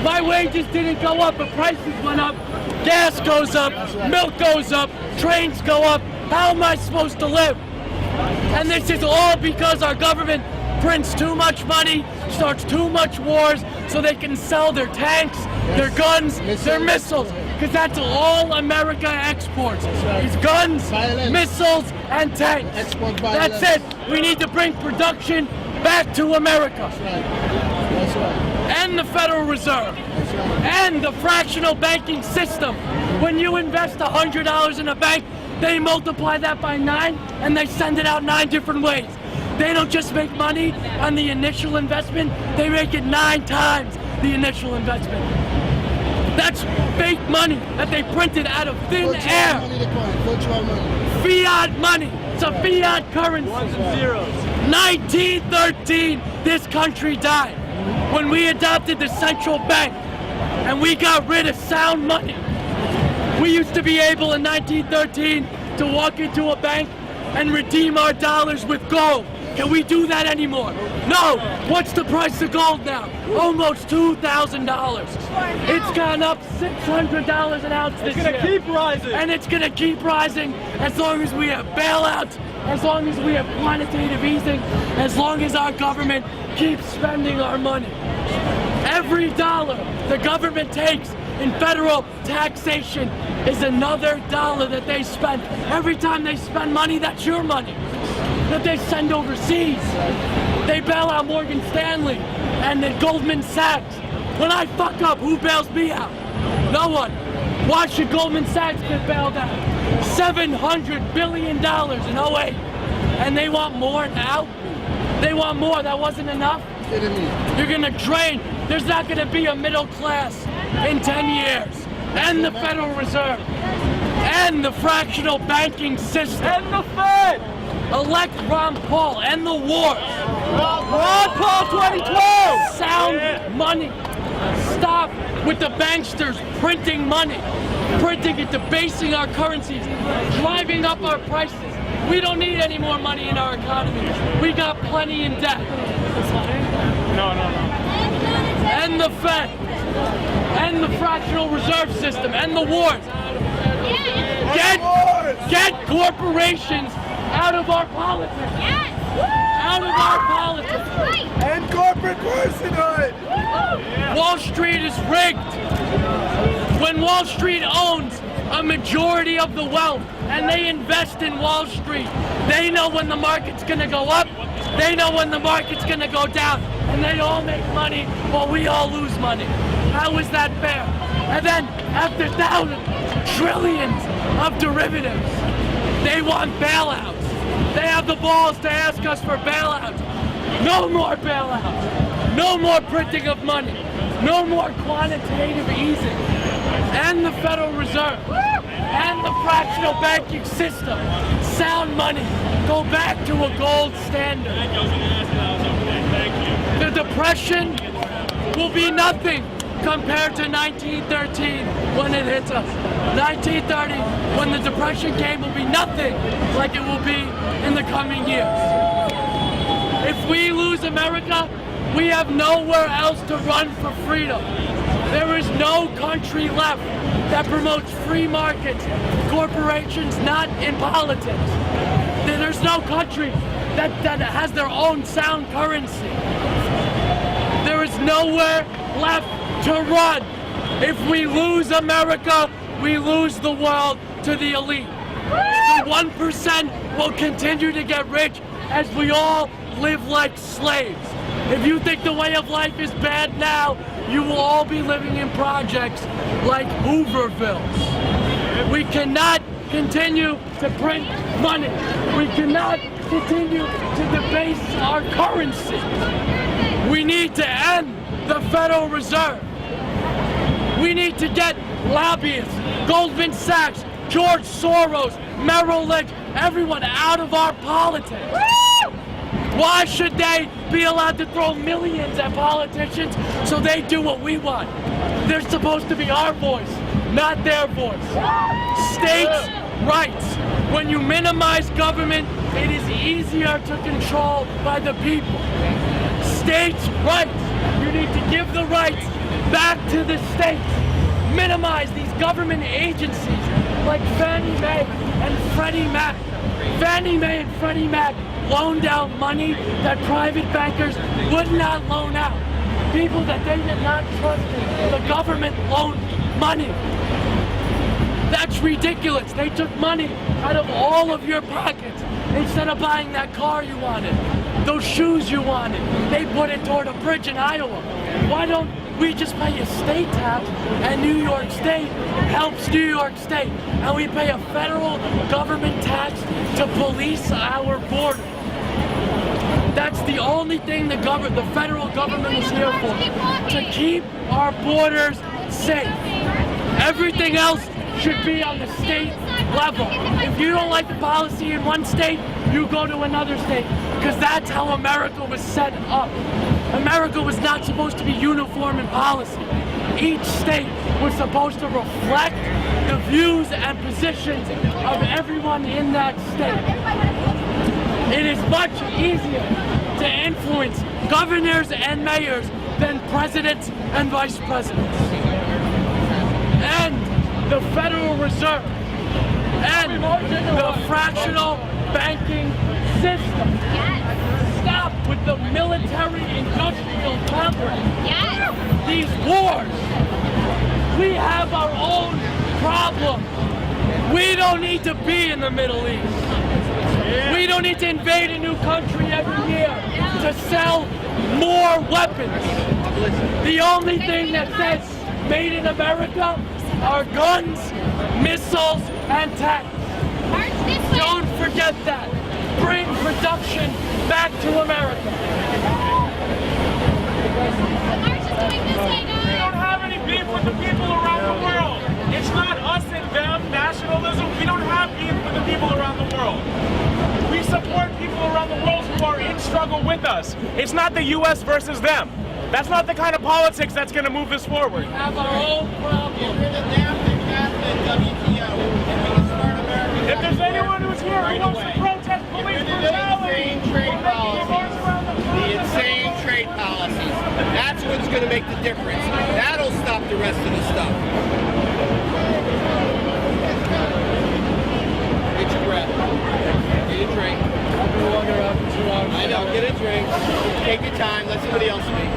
My wages didn't go up, but prices went up. Gas goes up, milk goes up, trains go up. How am I supposed to live? And this is all because our government prints too much money, starts too much wars, so they can sell their tanks, their guns, their missiles. Because that's all America exports. Is guns, missiles, and tanks. That's it. We need to bring production back to America. That's right. And the Federal Reserve. And the fractional banking system. When you invest $100 in a bank, they multiply that by 9 and they send it out 9 different ways. They don't just make money on the initial investment, they make it 9 times the initial investment. That's fake money that they printed out of thin air. Virtual money. Fiat money. It's a fiat currency. Ones and zeros. 1913, this country died. When we adopted the central bank and we got rid of sound money. We used to be able in 1913 to walk into a bank and redeem our dollars with gold. Can we do that anymore? No! What's the price of gold now? Almost $2,000. It's gone up $600 an ounce this year. It's gonna keep rising. And it's gonna keep rising as long as we have bailouts, as long as we have quantitative easing, as long as our government keeps spending our money. Every dollar the government takes in federal taxation is another dollar that they spend. Every time they spend money, that's your money that they send overseas. They bail out Morgan Stanley and then Goldman Sachs. When I fuck up, who bails me out? No one. Why should Goldman Sachs get bailed out? $700 billion in 08. And they want more now? They want more. That wasn't enough? You're gonna drain. There's not gonna be a middle class in 10 years. And the Federal Reserve. And the fractional banking system. And the Fed. Elect Ron Paul and the wars. Ron Paul 2012. Sound money. Stop with the banksters printing money. Printing it, debasing our currencies, driving up our prices. We don't need any more money in our economy. We got plenty in debt. No. And the Fed. And the fractional reserve system. And the wars. Get corporations out of our politics. Out of our politics. And corporate personhood. Wall Street is rigged. When Wall Street owns a majority of the wealth and they invest in Wall Street, they know when the market's gonna go up, they know when the market's gonna go down, and they all make money while we all lose money. How is that fair? And then after thousands, trillions of derivatives, they want bailouts. They have the balls to ask us for bailouts. No more bailouts. No more printing of money. No more quantitative easing. And the Federal Reserve. And the fractional banking system. Sound money. Go back to a gold standard. The Depression will be nothing compared to 1913 when it hits us. 1930, when the Depression came, will be nothing like it will be in the coming years. If we lose America, we have nowhere else to run for freedom. There is no country left that promotes free markets, corporations, not in politics. There's no country that has their own sound currency. There is nowhere left to run. If we lose America, we lose the world to the elite. The 1% will continue to get rich as we all live like slaves. If you think the way of life is bad now, you will all be living in projects like Hooverville. We cannot continue to print money. We cannot continue to debase our currency. We need to end the Federal Reserve. We need to get lobbyists, Goldman Sachs, George Soros, Merrill Lynch, everyone out of our politics. Why should they be allowed to throw millions at politicians so they do what we want? They're supposed to be our voice, not their voice. States' rights. When you minimize government, it is easier to control by the people. States' rights. You need to give the rights back to the states. Minimize these government agencies like Fannie Mae and Freddie Mac. Fannie Mae and Freddie Mac loaned out money that private bankers would not loan out. People that they did not trust in, the government loaned money. That's ridiculous. They took money out of all of your pockets instead of buying that car you wanted, those shoes you wanted. They put it toward a bridge in Iowa. Why don't we just pay a state tax, and New York State helps New York State, and we pay a federal government tax to police our border. That's the only thing the federal government is here for, to keep our borders safe. Everything else should be on the state level. If you don't like the policy in one state, you go to another state, because that's how America was set up. America was not supposed to be uniform in policy. Each state was supposed to reflect the views and positions of everyone in that state. It is much easier to influence governors and mayors than presidents and vice presidents. And the Federal Reserve and the fractional banking system. Stop with the military-industrial complex. These wars. We have our own problem. We don't need to be in the Middle East. We don't need to invade a new country every year to sell more weapons. The only thing that says made in America are guns, missiles, and tanks. Don't forget that. Bring production back to America. We don't have any beef with the people around the world. It's not us and them, nationalism. We don't have beef with the people around the world. We support people around the world who are in struggle with us. It's not the U.S. versus them. That's not the kind of politics that's going to move this forward. We have our own problem. If there's anyone who's here who wants to protest police brutality, The insane trade policies. That's what's going to make the difference. That'll stop the rest of the stuff. Get your breath. Get a drink. I know, get a drink. Take your time. Let somebody else speak.